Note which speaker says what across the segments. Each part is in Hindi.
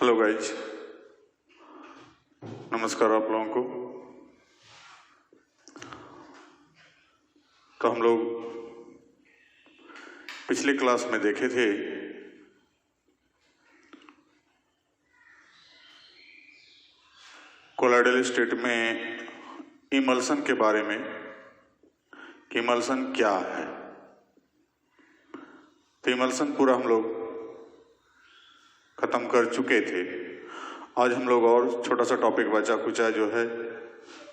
Speaker 1: हेलो गाइज, नमस्कार आप लोगों को। तो हम लोग पिछले क्लास में देखे थे कोलाइडल स्टेट में इमल्सन के बारे में कि इमल्सन क्या है। तो इमल्सन पूरा हम लोग खत्म कर चुके थे। आज हम लोग और छोटा सा टॉपिक बचा कुचा जो है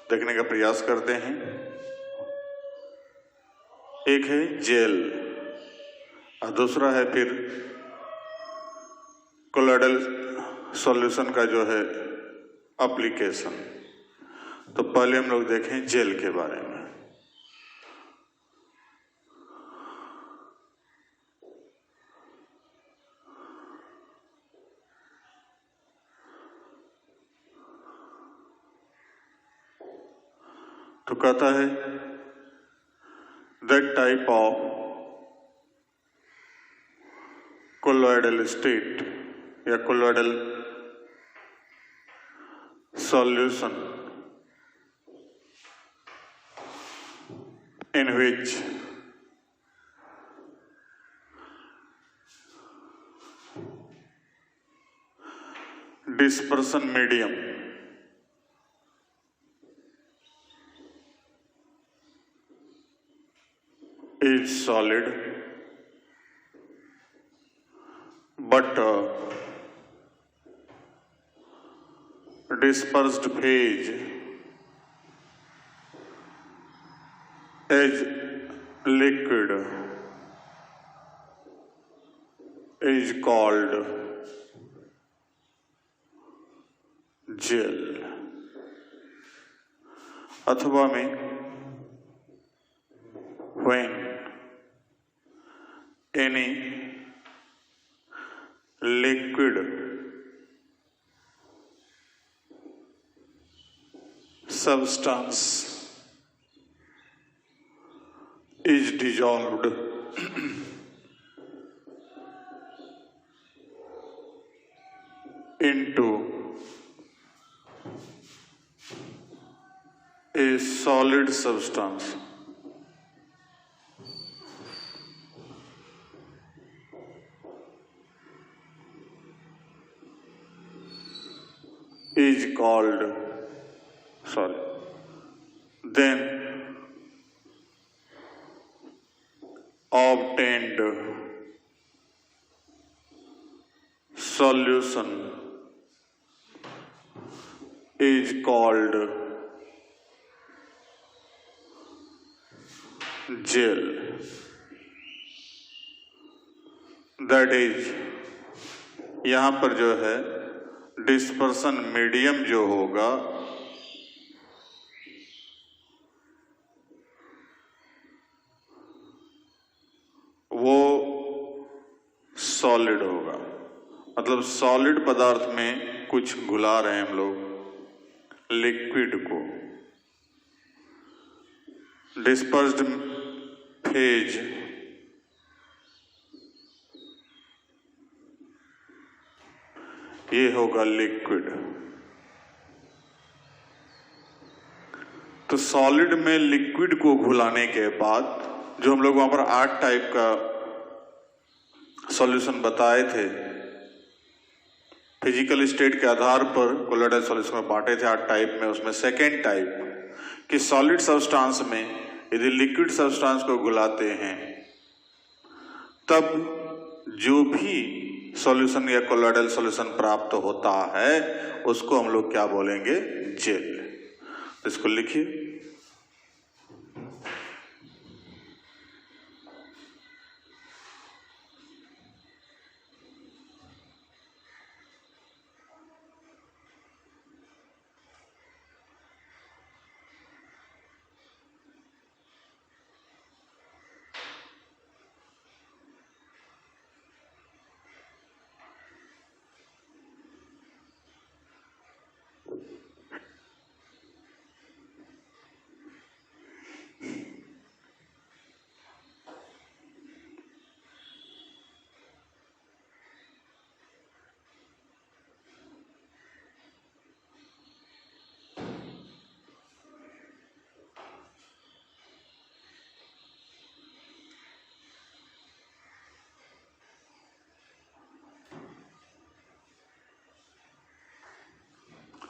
Speaker 1: देखने का प्रयास करते हैं। एक है जेल और दूसरा है फिर कोलाइडल सॉल्यूशन का जो है एप्लीकेशन। तो पहले हम लोग देखें जेल के बारे में। तो कहता है that type of colloidal state या colloidal solution in which dispersion medium is solid but dispersed phase as liquid is called gel। अथवा में when any liquid substance is dissolved into a solid substance is called then obtained solution is called gel। That is यहाँ पर जो है डिस्पर्सन मीडियम जो होगा वो सॉलिड होगा। मतलब सॉलिड पदार्थ में कुछ घुला रहे हैं हम लोग लिक्विड को। डिस्पर्स्ड फेज ये होगा लिक्विड। तो सॉलिड में लिक्विड को घुलाने के बाद जो हम लोग वहां पर 8 टाइप का सॉल्यूशन बताए थे, फिजिकल स्टेट के आधार पर कोलाइडल सॉल्यूशन में बांटे थे 8 टाइप में। उसमें सेकेंड टाइप कि सॉलिड सब्सटेंस में यदि लिक्विड सब्सटेंस को घुलाते हैं तब जो भी सॉल्यूशन या कोलाइडल सॉल्यूशन प्राप्त होता है उसको हम लोग क्या बोलेंगे? जेल। तो इसको लिखिए।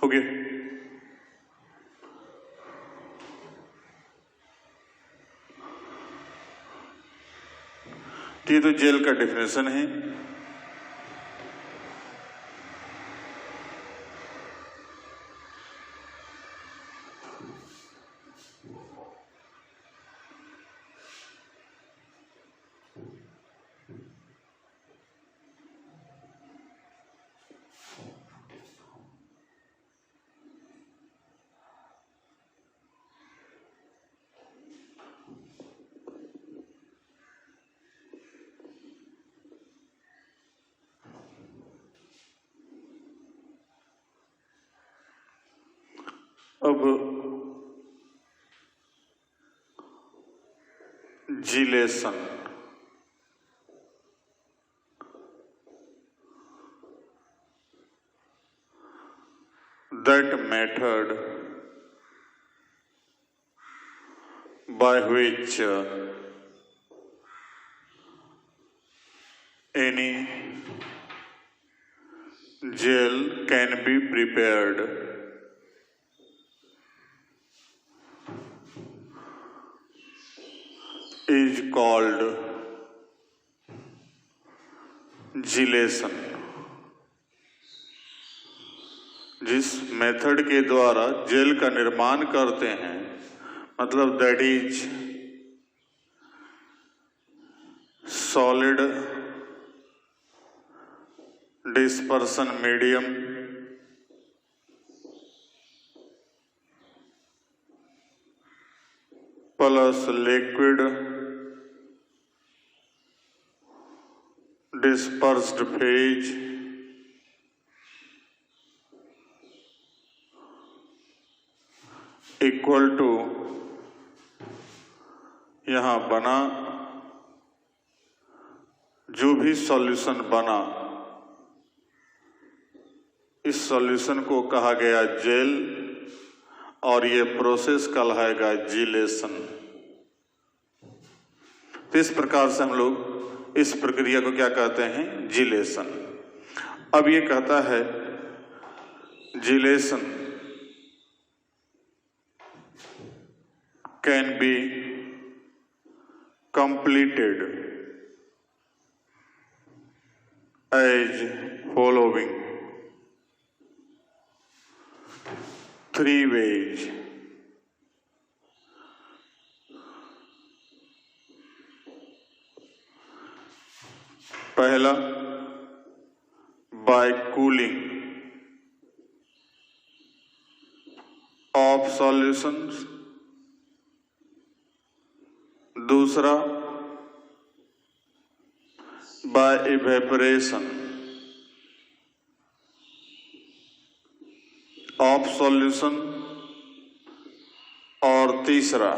Speaker 1: हो गया। ये तो जेल का डेफिनेशन है। अब जिलेशन, that method by which any gel can be prepared is called जिलेशन। जिस मेथड के द्वारा जेल का निर्माण करते हैं, मतलब that is solid dispersion medium plus liquid dispersed phase equal to, यहां बना जो भी सॉल्यूशन बना, इस सॉल्यूशन को कहा गया जेल और ये प्रोसेस कहलाएगा जिलेशन। तो इस प्रकार से हम लोग इस प्रक्रिया को क्या कहते हैं, जिलेशन। अब ये कहता है gelation can be completed as following 3 ways। पहला, बाय कूलिंग ऑफ सॉल्यूशंस। दूसरा, बाय इवेपोरेशन ऑफ सॉल्यूशन। और तीसरा,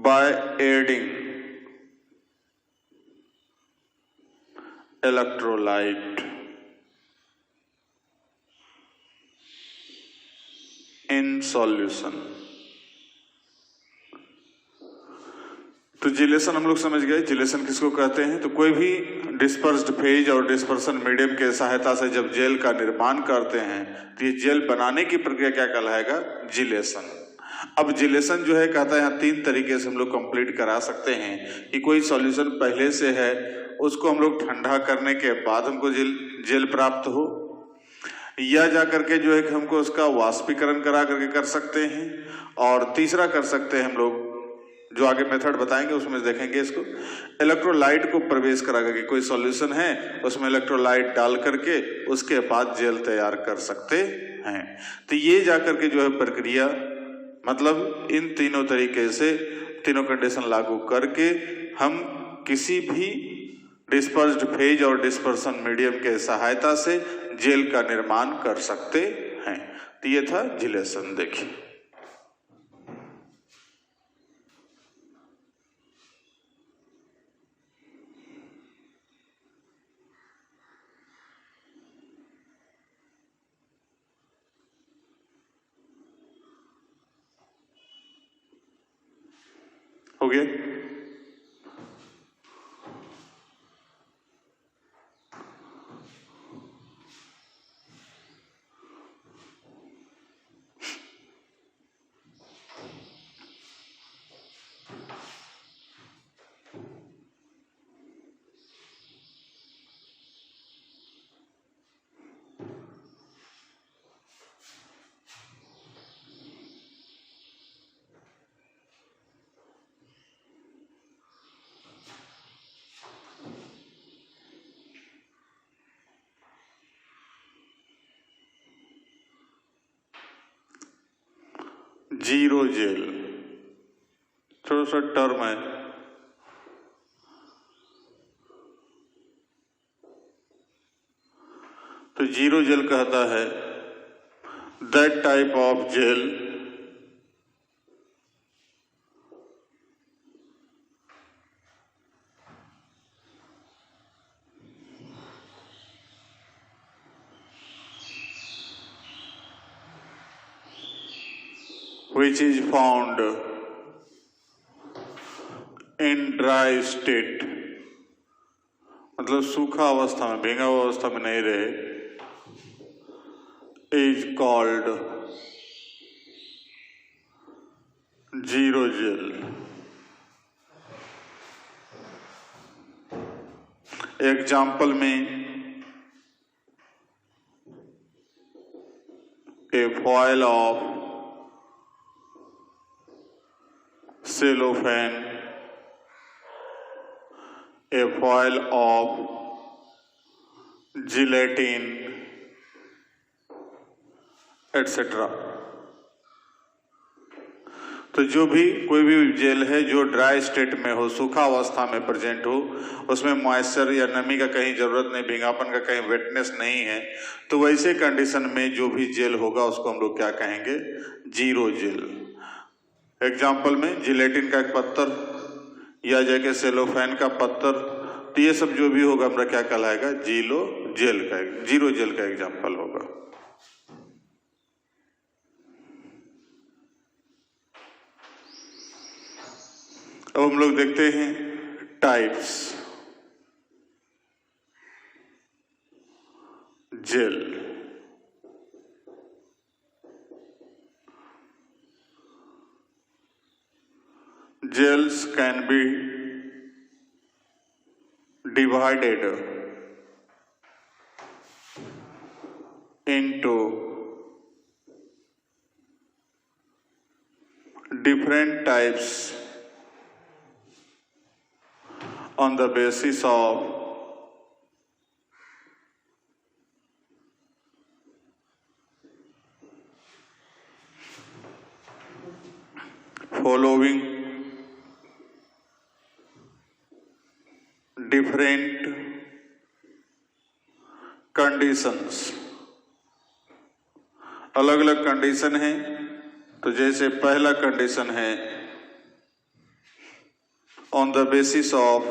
Speaker 1: by adding electrolyte in solution. तो जिलेशन हम लोग समझ गए, जिलेशन किसको कहते हैं। तो कोई भी डिस्पर्स्ड फेज और डिस्पर्सन मीडियम के सहायता से जब जेल का निर्माण करते हैं तो ये जेल बनाने की प्रक्रिया क्या कहलाएगा, जिलेशन। अब जिलेशन जो है कहता है यहाँ 3 तरीके से हम लोग कंप्लीट करा सकते हैं कि कोई सॉल्यूशन पहले से है, उसको हम लोग ठंडा करने के बाद हमको जेल प्राप्त हो, या जा करके जो है कि हमको उसका वाष्पीकरण करा करके कर सकते हैं। और तीसरा कर सकते हैं हम लोग, जो आगे मेथड बताएंगे उसमें देखेंगे इसको, इलेक्ट्रोलाइट को प्रवेश करा करके, कोई सॉल्यूशन है उसमें इलेक्ट्रोलाइट डाल करके उसके बाद जेल तैयार कर सकते हैं। तो ये जा करके जो है प्रक्रिया, मतलब इन तीनों तरीके से तीनों कंडीशन लागू करके हम किसी भी डिस्पर्स्ड फेज और डिस्पर्सन मीडियम के सहायता से जेल का निर्माण कर सकते हैं। तो ये था जिलेशन। देखिए हो गया। जीरो जेल, छोटा सा टर्म है। तो जीरो जेल कहता है that type of gel which is found in dry state, मतलब सूखा अवस्था में, भींगा हुआ अवस्था में नहीं रहे, is called xerogel. Example में a foil of cellophane, a foil of gelatin, etc. तो जो भी कोई भी जेल है जो ड्राई स्टेट में हो, सूखा अवस्था में प्रेजेंट हो, उसमें मॉइस्चर या नमी का कहीं जरूरत नहीं, भींगापन का कहीं वेटनेस नहीं है, तो वैसे कंडीशन में जो भी जेल होगा उसको हम लोग क्या कहेंगे? Xerogel. एग्जाम्पल में जिलेटिन का एक पत्थर या जैसे सेलोफेन का पत्थर, तो ये सब जो भी होगा हमारा क्या कहलाएगा? जीरो जेल का एग्जाम्पल होगा। अब हम लोग देखते हैं types gel. Gels can be divided into different types on the basis of following different conditions. अलग अलग कंडीशन है। तो जैसे पहला कंडीशन है on the basis of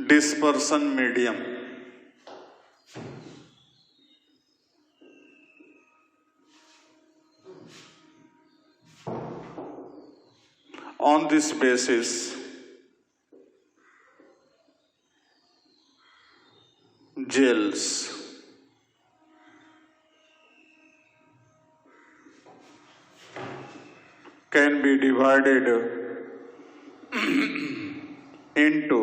Speaker 1: dispersion medium. On this basis, gels can be divided into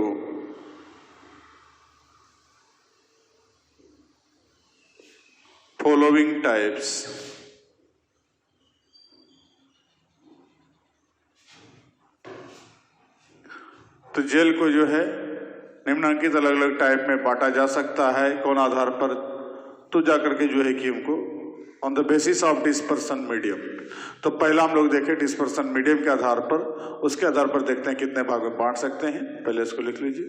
Speaker 1: following types. तो जेल को जो है निम्नलिखित अलग अलग टाइप में बांटा जा सकता है। कौन आधार पर? तो जाकर के जो है कि हमको on the basis of dispersion medium. तो पहला हम लोग देखें डिस्पर्सन मीडियम के आधार पर, उसके आधार पर देखते हैं कितने भाग में बांट सकते हैं। पहले इसको लिख लीजिए।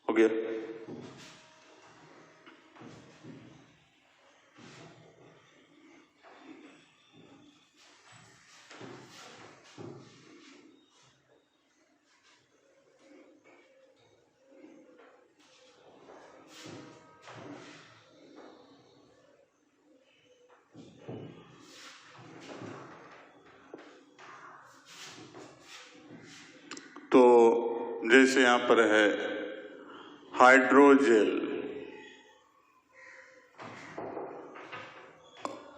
Speaker 1: हो गया। तो जैसे यहां पर है hydrogel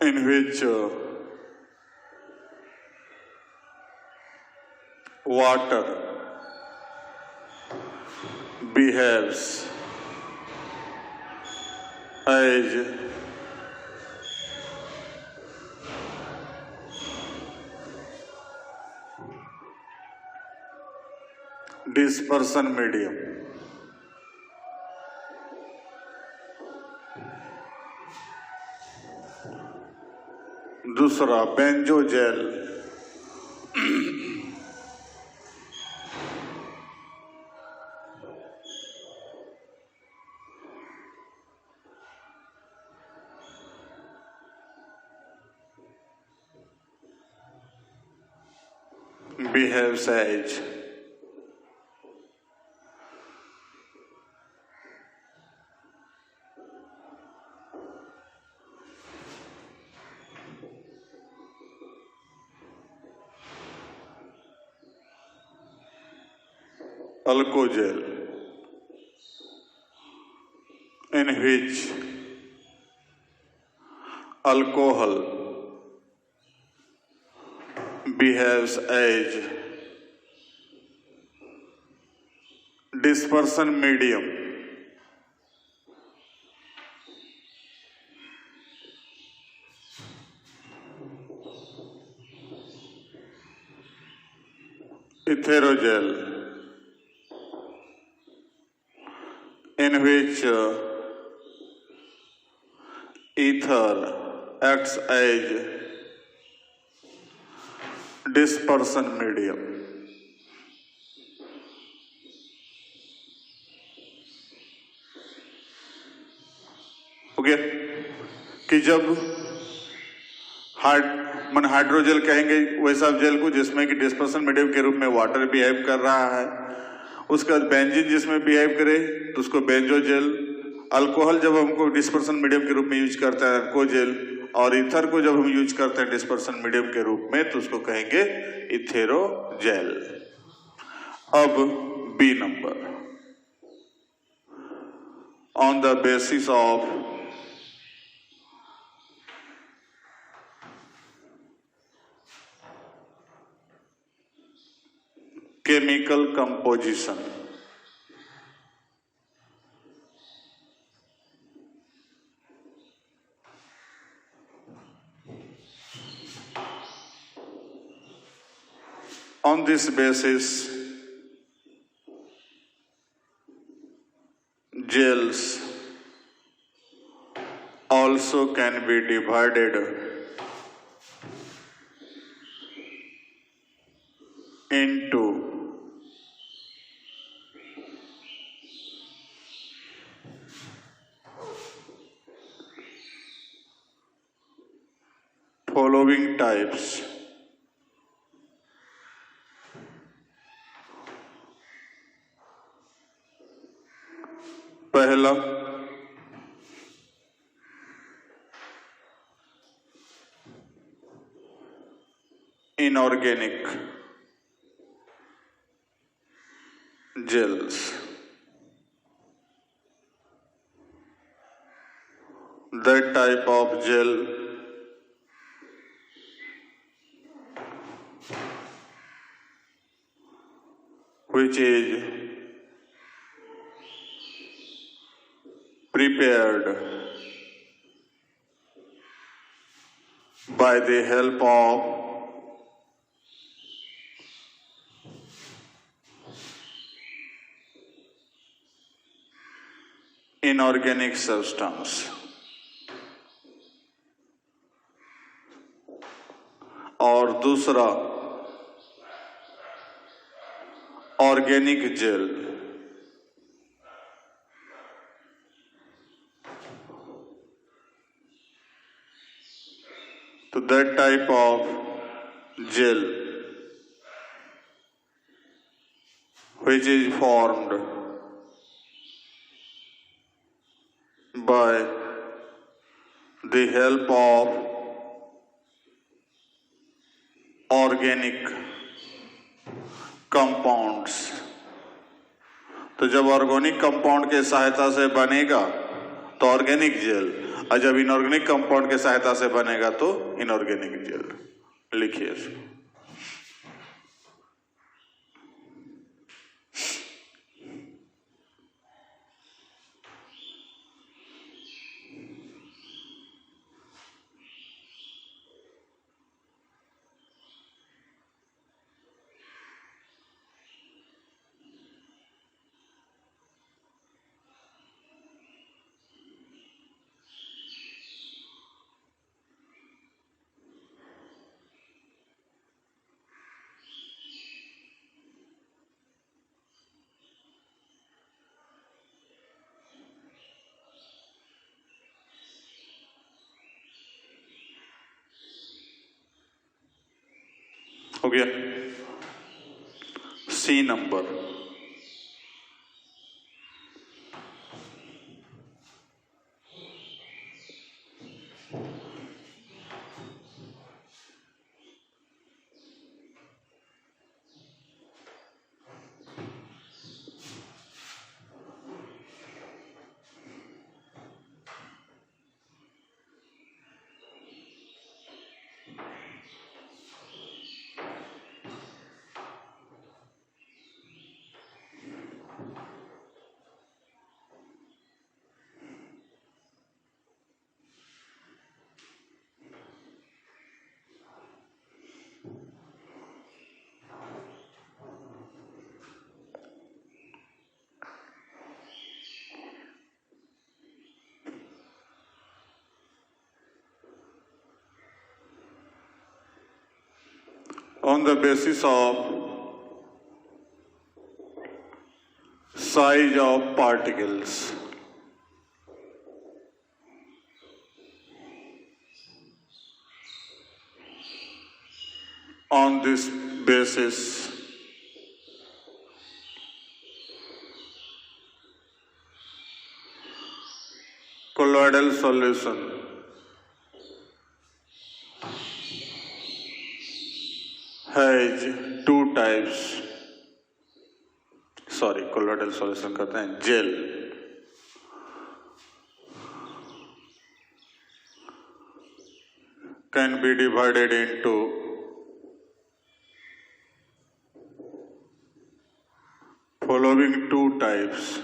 Speaker 1: in which water behaves as dispersion medium. दूसरा बेंजोजेल behaves as alcohol, in which alcohol behaves as dispersion medium. Etherogel, in which ether acts as dispersion medium. Okay कि जब हाइड्रोजेल कहेंगे वैसा जेल को जिसमें कि डिस्पर्सन मीडियम के रूप में वाटर बिहेव कर रहा है, उसका बेंजीन जिसमें बिहेव करे तो उसको बेंजोजेल, अल्कोहल जब हमको डिस्पर्सन मीडियम के रूप में यूज करते हैं अल्कोजेल, और ईथर को जब हम यूज करते हैं डिस्पर्सन मीडियम के रूप में तो उसको कहेंगे इथेरोजेल। अब B number, on the basis of chemical composition, on this basis gels also can be divided into following types: पहला inorganic gels, that type of gel which is prepared by the help of inorganic substance, और दूसरा ऑर्गेनिक जेल, तो that type of gel which is formed by the help of organic compounds, तो जब ऑर्गेनिक कंपाउंड के सहायता से बनेगा तो ऑर्गेनिक जेल, और जब इनऑर्गेनिक कंपाउंड के सहायता से बनेगा तो इनऑर्गेनिक जेल। लिखिए हो गया। C number, on the basis of size of particles, on this basis colloidal solution has two types, colloidal solution कहते हैं gel, can be divided into following two types.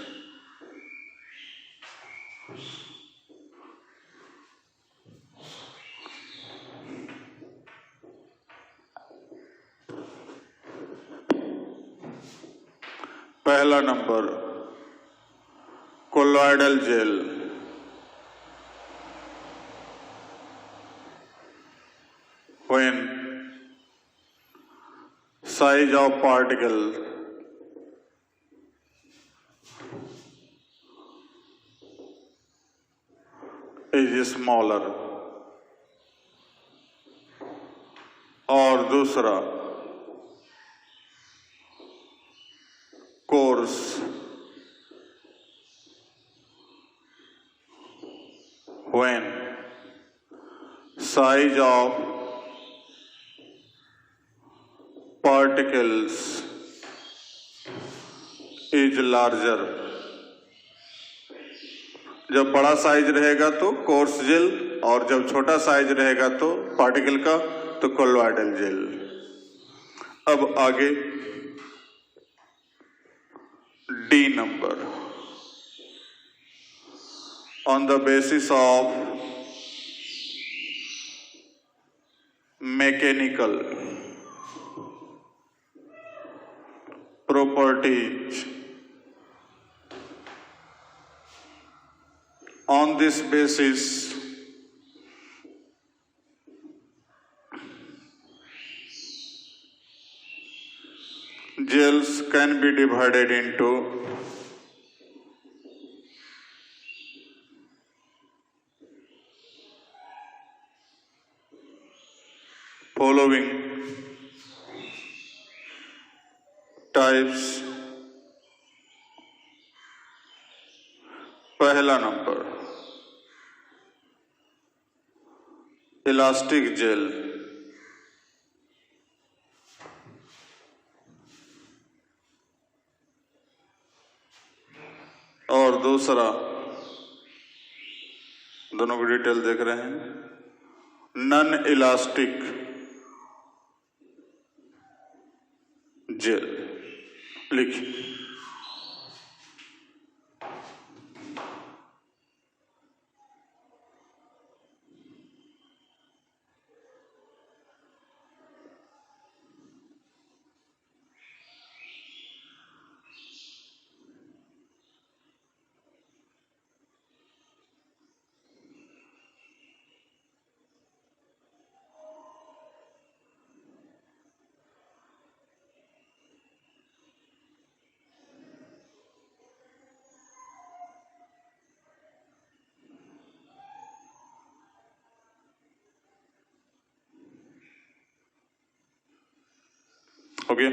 Speaker 1: पहला number colloidal gel, when size of particle is smaller, और दूसरा coarse when size of particles is larger. जब बड़ा साइज रहेगा तो कोर्स जेल, और जब छोटा साइज रहेगा तो पार्टिकल का तो कोलॉइडल जेल। अब आगे D number, on the basis of mechanical properties, on this basis gels can be divided into following types. पहला नंबर इलास्टिक जेल, और दूसरा, दोनों की डिटेल देख रहे हैं, नॉन इलास्टिक जेल। लिखिए ओके,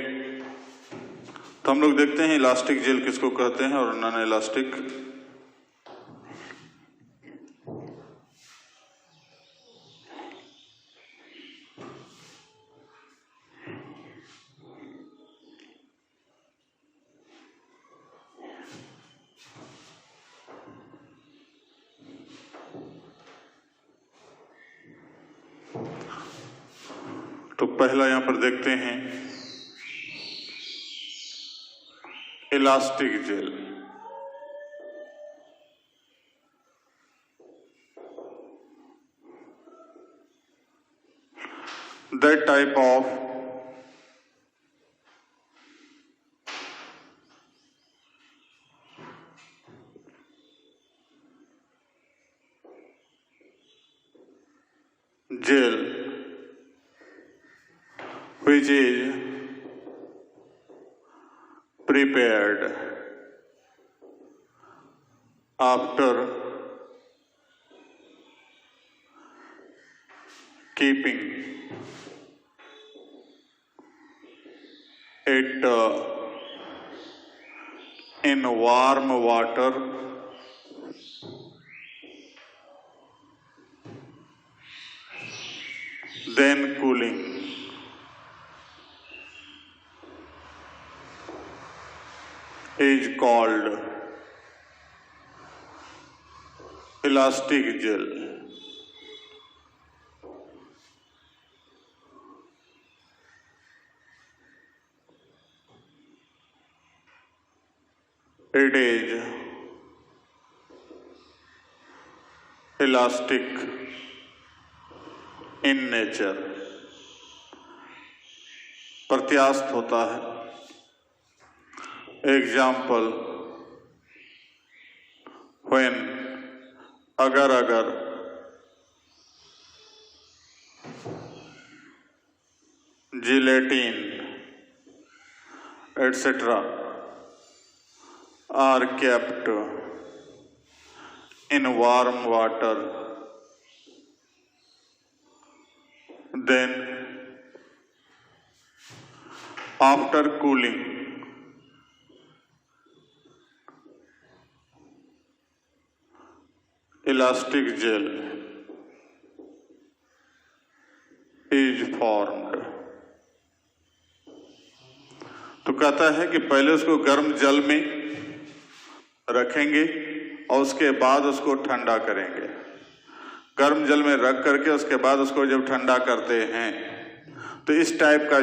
Speaker 1: तो हम लोग देखते हैं इलास्टिक जेल किसको कहते हैं और नॉन इलास्टिक। तो पहला यहां पर देखते हैं elastic gel. That type of gel which is prepared after keeping it in warm water then cooling is called elastic gel. It is elastic in nature, प्रत्यास्थ होता है। एग्जाम्पल, when अगर gelatin etc. are kept in warm water, then after cooling elastic gel is formed। तो कहता है कि पहले उसको गर्म जल में रखेंगे और उसके बाद उसको ठंडा करेंगे। गर्म जल में रख करके उसके बाद उसको जब ठंडा करते हैं तो इस टाइप का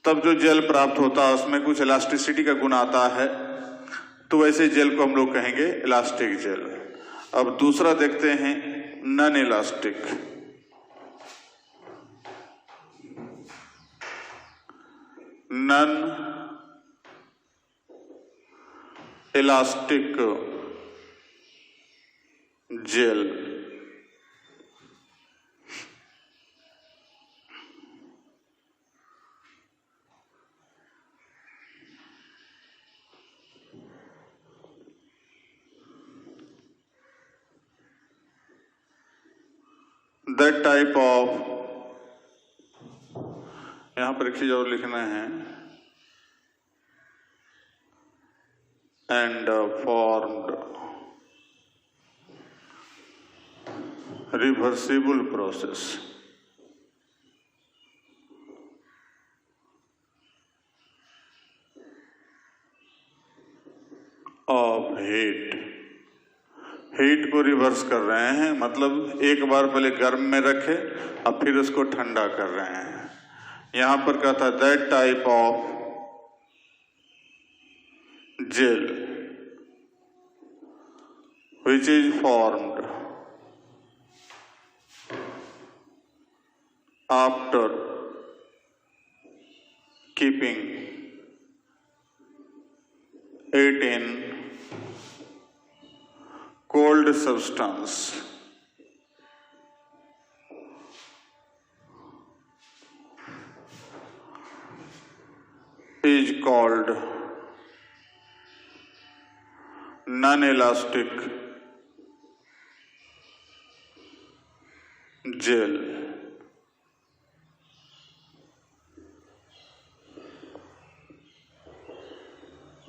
Speaker 1: तब जो जेल प्राप्त होता है उसमें कुछ इलास्टिसिटी का गुण आता है, तो वैसे जेल को हम लोग कहेंगे इलास्टिक जेल। अब दूसरा देखते हैं non elastic. Non elastic jail that type of, यहां पर एक चीज और लिखना है, and formed reversible process of heat को रिवर्स कर रहे हैं, मतलब एक बार पहले गर्म में रखे अब फिर उसको ठंडा कर रहे हैं। यहां पर कहता है that type of gel which is formed after keeping it in cold substance is called non-elastic gel.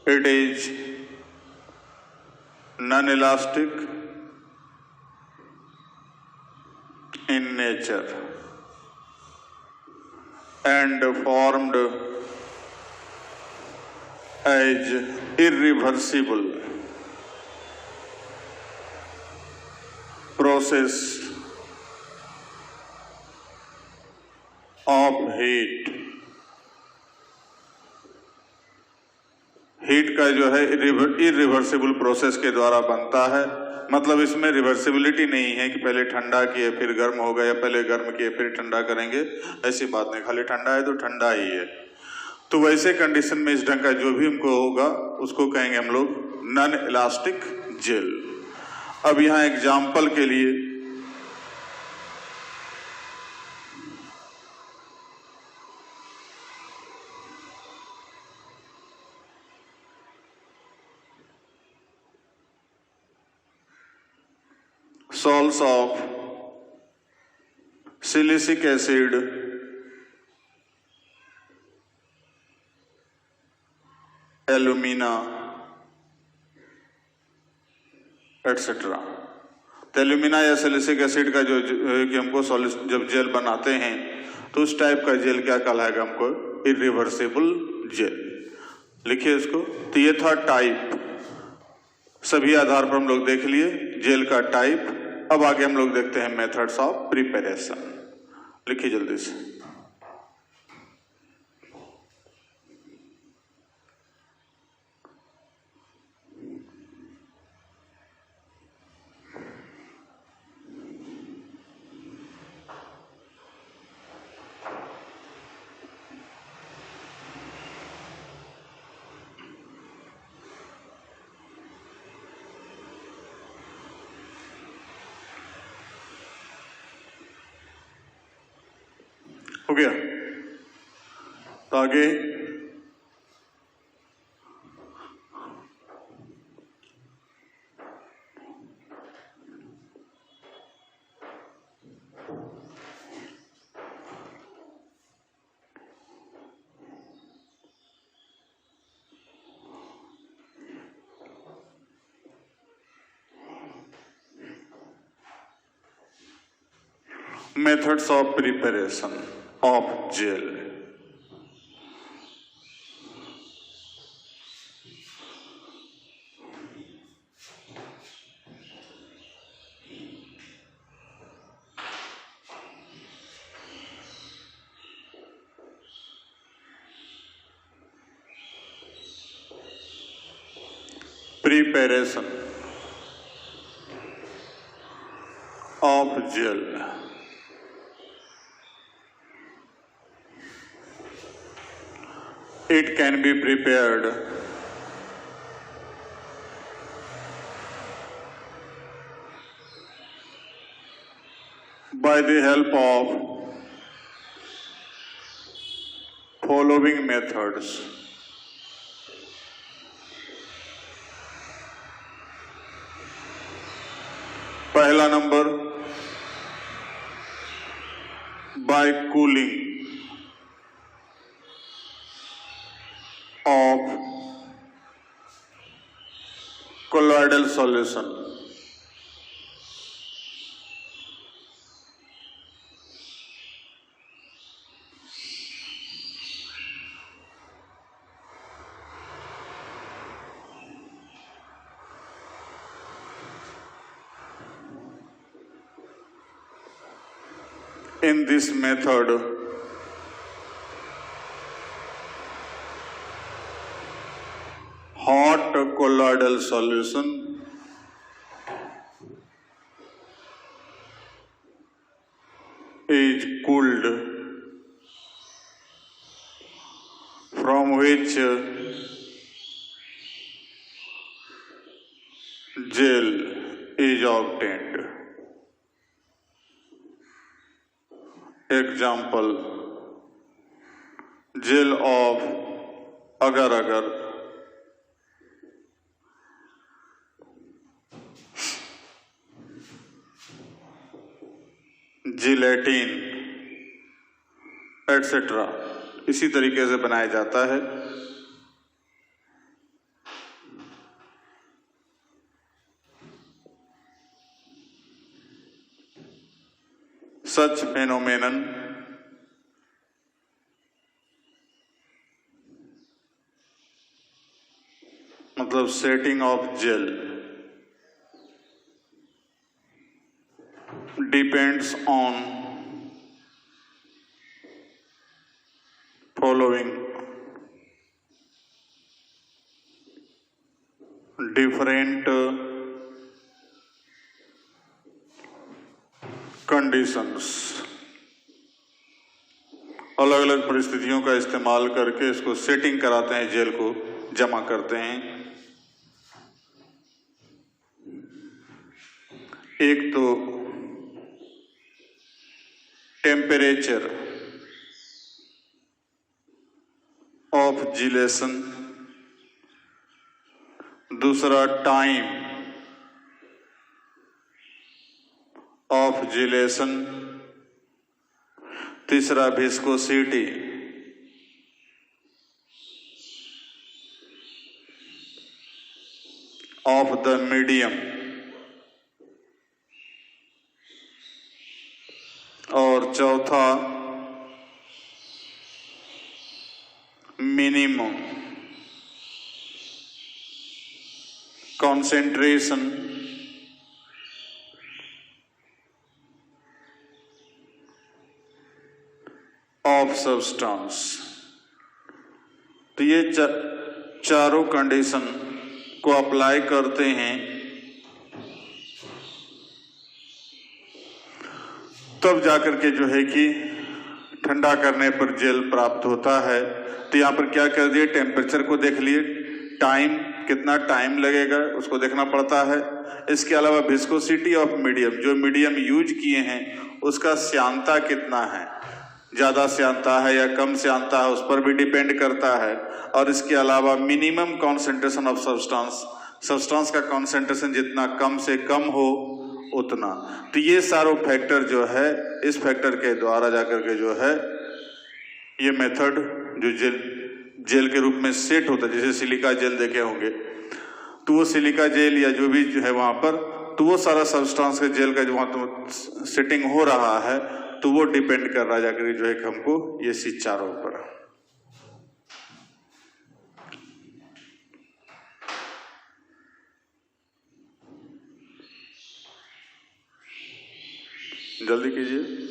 Speaker 1: It is non-elastic in nature and formed as irreversible process of heat. Heat का जो है इरिवर्सिबल प्रोसेस के द्वारा बनता है, मतलब इसमें रिवर्सिबिलिटी नहीं है कि पहले ठंडा किए फिर गर्म हो गया या पहले गर्म किए फिर ठंडा करेंगे, ऐसी बात नहीं। खाली ठंडा है तो ठंडा ही है। तो वैसे कंडीशन में इस ढंग का जो भी हमको होगा उसको कहेंगे हम लोग नॉन इलास्टिक जेल। अब यहाँ एग्जाम्पल के लिए salts of silicic acid, alumina, etc. तो एल्यूमिना या सिलिसिक एसिड का जो कि हमको जब जेल बनाते हैं तो उस टाइप का जेल क्या कहलाएगा हमको? Irreversible gel. लिखिए इसको। तो ये था टाइप, सभी आधार पर हम लोग देख लिए जेल का टाइप। अब आगे हम लोग देखते हैं मेथड्स ऑफ प्रिपरेशन। लिखिए जल्दी से। हो गया? तो आगे methods of preparation of gel. Preparation of gel. It can be prepared by the help of following methods. पहला number, by cooling of colloidal solution. In this method, hot colloidal solution is cooled, from which gel is obtained. Example, gel of agar-agar, gelatin etcetera इसी तरीके से बनाया जाता है। Such phenomenon मतलब setting of gel depends on following different conditions. अलग अलग परिस्थितियों का इस्तेमाल करके इसको सेटिंग कराते हैं, जेल को जमा करते हैं। एक तो टेम्परेचर ऑफ जिलेशन, दूसरा टाइम ऑफ जिलेशन, तीसरा विस्कोसिटी ऑफ द मीडियम और चौथा मिनिमम कॉन्सेंट्रेशन ऑफ सब्सटेंस। तो ये चारों कंडीशन को अप्लाई करते हैं तब जाकर के जो है कि ठंडा करने पर जेल प्राप्त होता है। तो यहाँ पर क्या कर दिए, टेम्परेचर को देख लिए, टाइम कितना टाइम लगेगा उसको देखना पड़ता है। इसके अलावा विस्कोसिटी ऑफ मीडियम, जो मीडियम यूज किए हैं उसका श्यानता कितना है, ज़्यादा श्यानता है या कम श्यानता है उस पर भी डिपेंड करता है। और इसके अलावा minimum concentration of substance, substance का कॉन्सेंट्रेशन जितना कम से कम हो उतना। तो ये सारों फैक्टर जो है, इस फैक्टर के द्वारा जाकर के जो है ये मेथड जो जेल के रूप में सेट होता है, जैसे सिलिका जेल देखे होंगे, तो वो सिलिका जेल या जो भी जो है वहां पर, तो वो सारा सब्सटेंस के जेल का जो वहां तो सेटिंग हो रहा है तो वो डिपेंड कर रहा है जाकर जो है हमको ये चारों पर। जल्दी कीजिए।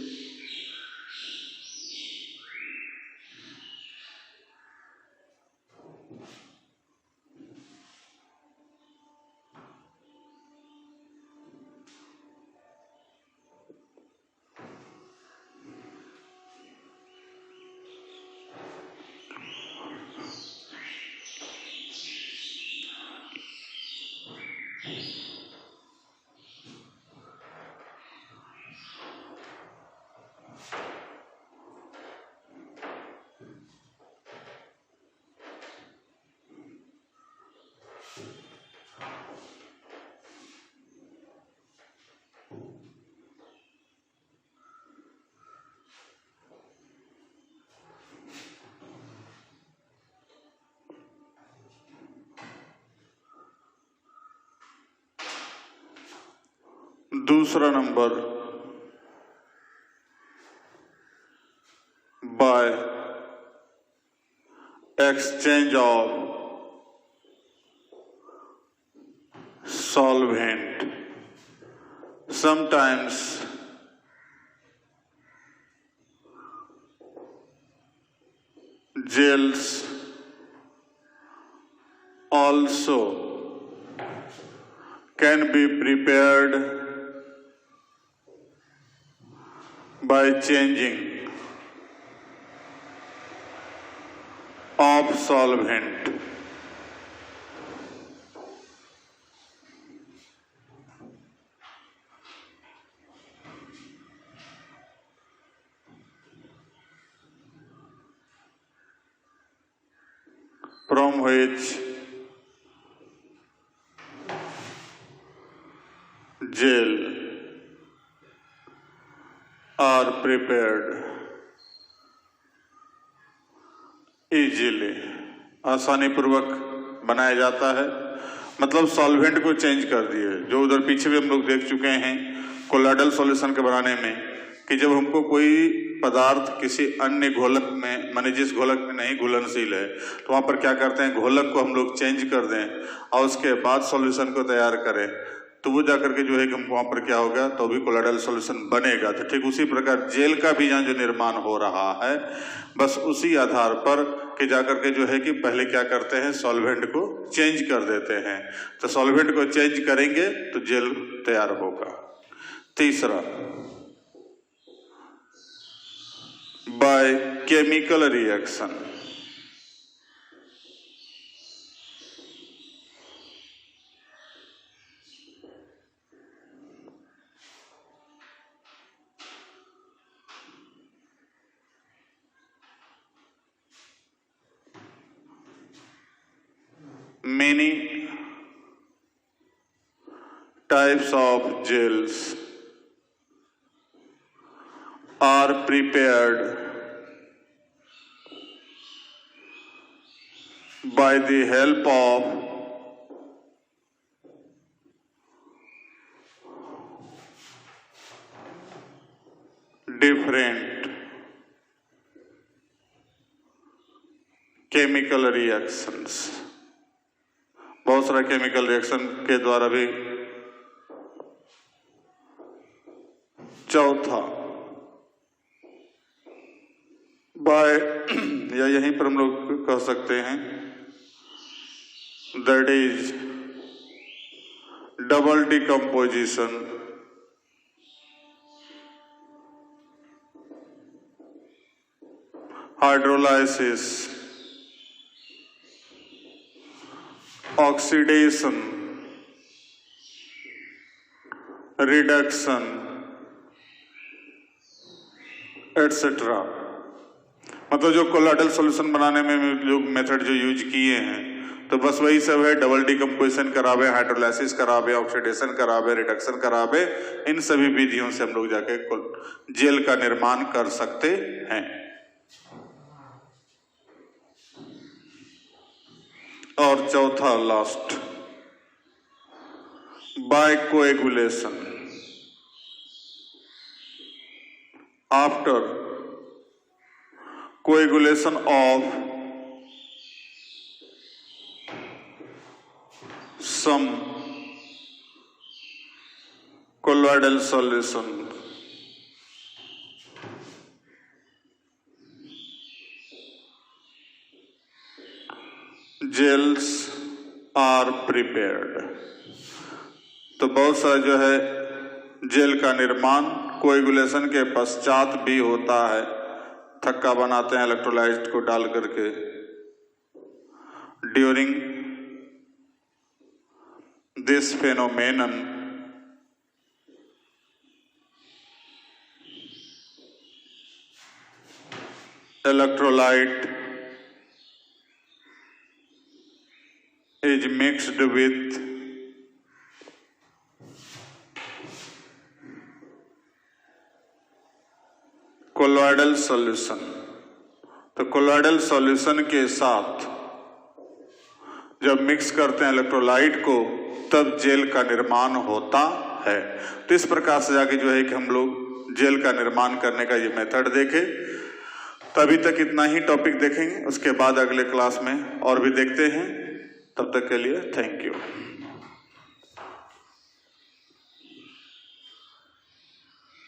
Speaker 1: दूसरा number, by exchange of solvent. Sometimes gels also can be prepared by changing of solvent. From which gel are prepared easily, आसानी पूर्वक बनाया जाता है। मतलब सॉल्वेंट को चेंज कर दिए, जो उधर पीछे भी हम लोग देख चुके हैं कोलॉइडल सॉल्यूशन के बनाने में, कि जब हमको कोई पदार्थ किसी अन्य घोलक में, माने जिस घोलक में नहीं घुलनशील है, तो वहां पर क्या करते हैं, घोलक को हम लोग चेंज कर दें और उसके बाद सॉल्यूशन को तैयार करें, तो वो जाकर के जो है कि हमको वहां पर क्या होगा, तो भी कोलॉइडल सॉल्यूशन बनेगा। तो ठीक उसी प्रकार जेल का भी यहाँ जो निर्माण हो रहा है, बस उसी आधार पर कि जाकर के जो है कि पहले क्या करते हैं, सॉल्वेंट को चेंज कर देते हैं। तो सॉल्वेंट को चेंज करेंगे तो जेल तैयार होगा। तीसरा, by chemical reaction. Many types of gels are prepared by the help of different chemical reactions। बहुत सारा केमिकल रिएक्शन के द्वारा भी। चौथा, बाय, या यहीं पर हम लोग कह सकते हैं, that is double decomposition, hydrolysis, oxidation, reduction etcetera. मतलब जो कोलॉइडल सॉल्यूशन बनाने में जो मेथड जो यूज किए हैं, तो बस वही सब है, डबल डिकम्पोजिशन करावे, हाइड्रोलाइसिस करावे, ऑक्सीडेशन करावे, रिडक्शन करावे, इन सभी विधियों से हम लोग जाके जेल का निर्माण कर सकते हैं। और चौथा, last, by coagulation. After coagulation of some colloidal solution, gels are prepared। तो बहुत सारा जो है जेल का निर्माण कोएगुलेशन के पश्चात भी होता है। थक्का बनाते हैं इलेक्ट्रोलाइट को डाल करके। During this phenomenon electrolyte is mixed with colloidal solution। तो कोलॉइडल सॉल्यूशन के साथ जब मिक्स करते हैं इलेक्ट्रोलाइट को, तब जेल का निर्माण होता है। तो इस प्रकार से जाके जो है कि हम लोग जेल का निर्माण करने का ये मेथड देखे। तभी तक इतना ही टॉपिक देखेंगे, उसके बाद अगले क्लास में और भी देखते हैं। तब तक के लिए थैंक यू।